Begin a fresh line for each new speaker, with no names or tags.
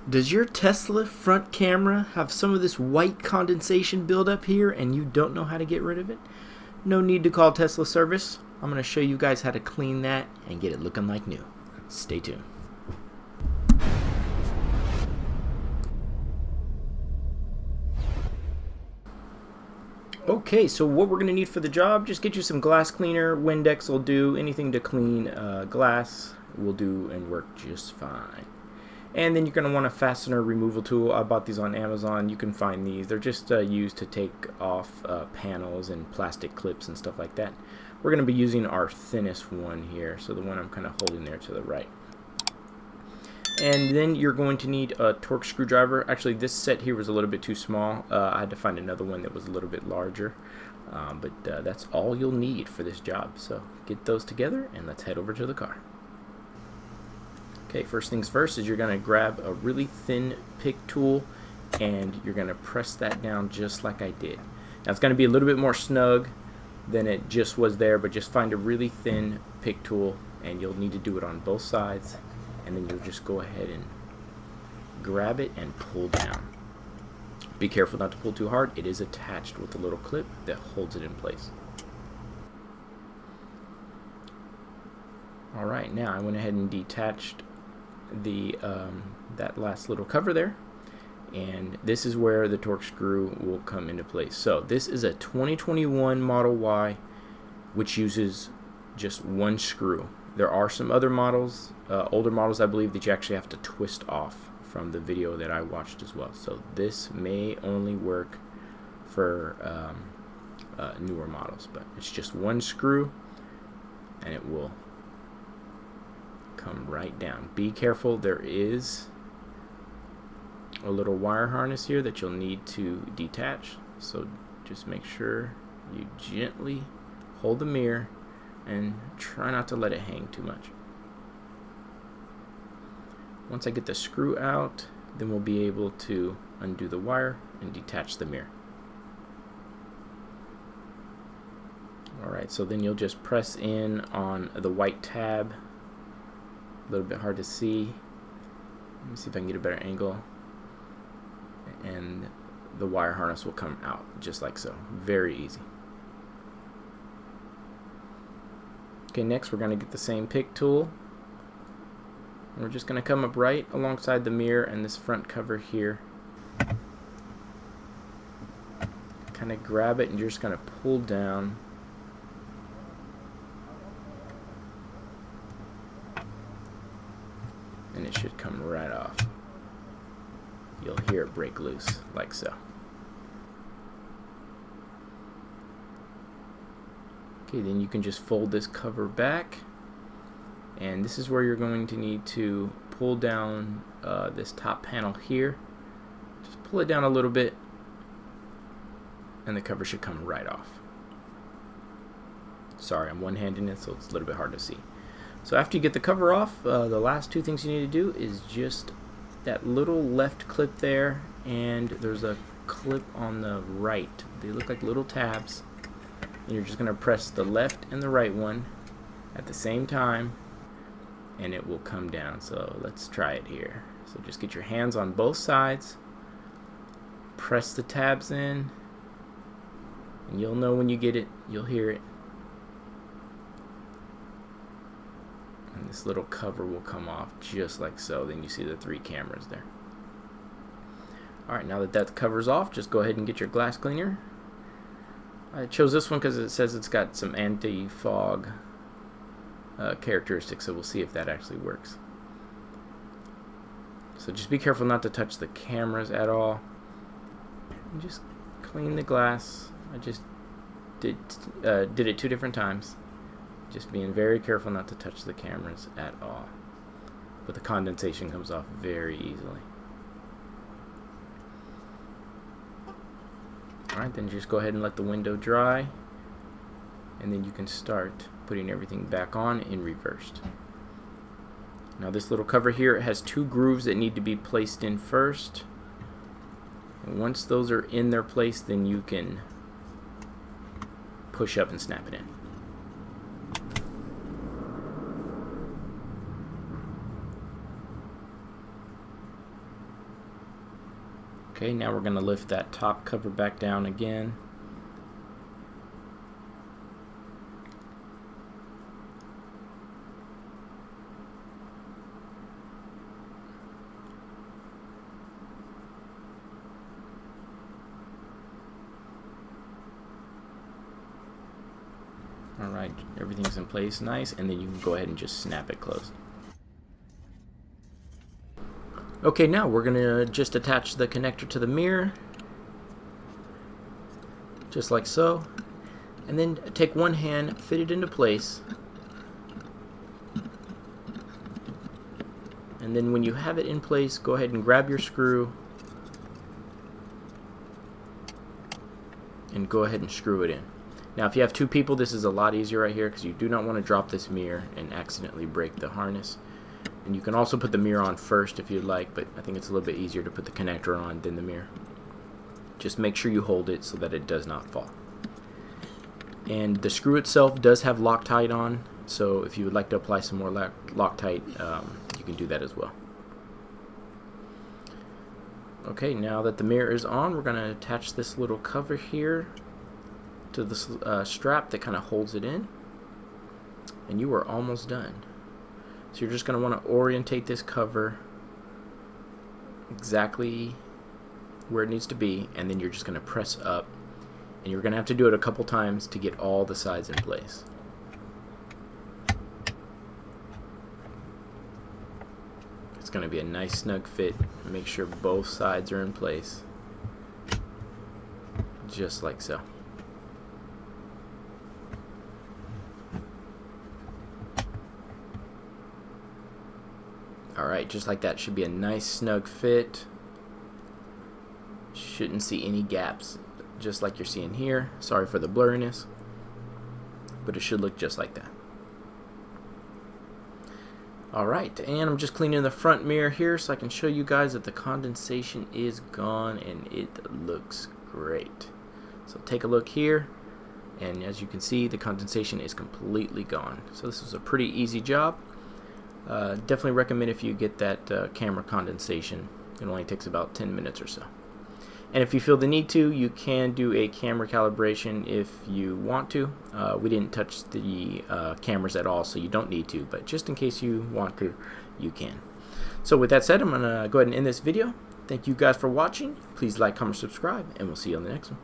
Does your Tesla front camera have some of this white condensation buildup here and you don't know how to get rid of it? No need to call Tesla service. I'm going to show you guys how to clean that and get it looking like new. Stay tuned. Okay, so what we're going to need for the job, just get you some glass cleaner. Windex will do. Anything to clean glass will do and work just fine. And then you're going to want a fastener removal tool. I bought these on Amazon. You can find these. They're just used to take off panels and plastic clips and stuff like that. We're going to be using our thinnest one here, so the one I'm kind of holding there to the right. And then you're going to need a Torx screwdriver. Actually, this set here was a little bit too small. I had to find another one that was a little bit larger. But that's all you'll need for this job. So get those together and let's head over to the car. Okay, first things first is you're going to grab a really thin pick tool and you're going to press that down just like I did. Now it's going to be a little bit more snug than it just was there, but just find a really thin pick tool and you'll need to do it on both sides, and then you'll just go ahead and grab it and pull down. Be careful not to pull too hard. It is attached with a little clip that holds it in place. Alright, now I went ahead and detached the that last little cover there, and this is where the Torx screw will come into place. So this is a 2021 Model Y, which uses just one screw. There are some other models, older models I believe, that you actually have to twist off from the video that I watched as well. So this may only work for newer models, but it's just one screw and it will come right down. Be careful, there is a little wire harness here that you'll need to detach, so just make sure you gently hold the mirror and try not to let it hang too much. Once I get the screw out, then we'll be able to undo the wire and detach the mirror. Alright, so then you'll just press in on the white tab. A little bit hard to see. Let me see if I can get a better angle. And the wire harness will come out just like so. Very easy. Okay, next we're going to get the same pick tool. And we're just going to come up right alongside the mirror and this front cover here. Kind of grab it and you're just going to pull down. And it should come right off. You'll hear it break loose, like so. Okay, then you can just fold this cover back, and this is where you're going to need to pull down this top panel here. Just pull it down a little bit, and the cover should come right off. Sorry, I'm one-handing it, so it's a little bit hard to see. So after you get the cover off, the last two things you need to do is just that little left clip there, and there's a clip on the right. They look like little tabs, and you're just going to press the left and the right one at the same time, and it will come down. So let's try it here. So just get your hands on both sides, press the tabs in, and you'll know when you get it, you'll hear it. And this little cover will come off just like so. Then you see the three cameras there. Alright, now that that cover's off, just go ahead and get your glass cleaner. I chose this one because it says it's got some anti-fog characteristics, so we'll see if that actually works. So just be careful not to touch the cameras at all. And just clean the glass. I just did it 2 different times. Just being very careful not to touch the cameras at all. But the condensation comes off very easily. Alright, then just go ahead and let the window dry. And then you can start putting everything back on in reverse. Now this little cover here has 2 grooves that need to be placed in first. And once those are in their place, then you can push up and snap it in. Okay, now we're going to lift that top cover back down again. Alright, everything's in place nice, and then you can go ahead and just snap it closed. Okay, now we're going to just attach the connector to the mirror, just like so, and then take one hand, fit it into place, and then when you have it in place, go ahead and grab your screw and go ahead and screw it in. Now if you have two people, this is a lot easier right here because you do not want to drop this mirror and accidentally break the harness. And you can also put the mirror on first if you'd like, but I think it's a little bit easier to put the connector on than the mirror. Just make sure you hold it so that it does not fall. And the screw itself does have Loctite on, so if you would like to apply some more Loctite, you can do that as well. Okay, now that the mirror is on, we're going to attach this little cover here to the strap that kind of holds it in, and you are almost done. So you're just going to want to orientate this cover exactly where it needs to be, and then you're just going to press up, and you're going to have to do it a couple times to get all the sides in place. It's going to be a nice snug fit. Make sure both sides are in place, just like so. Alright, just like that. Should be a nice snug fit. Shouldn't see any gaps, just like you're seeing here. Sorry for the blurriness, but it should look just like that. Alright, and I'm just cleaning the front mirror here so I can show you guys that the condensation is gone and it looks great. So take a look here, and as you can see, the condensation is completely gone. So this is a pretty easy job. Definitely recommend if you get that camera condensation. It only takes about 10 minutes or so. And if you feel the need to, you can do a camera calibration if you want to. We didn't touch the cameras at all, so you don't need to, but just in case you want to, you can. So with that said, I'm going to go ahead and end this video. Thank you guys for watching. Please like, comment, subscribe, and we'll see you on the next one.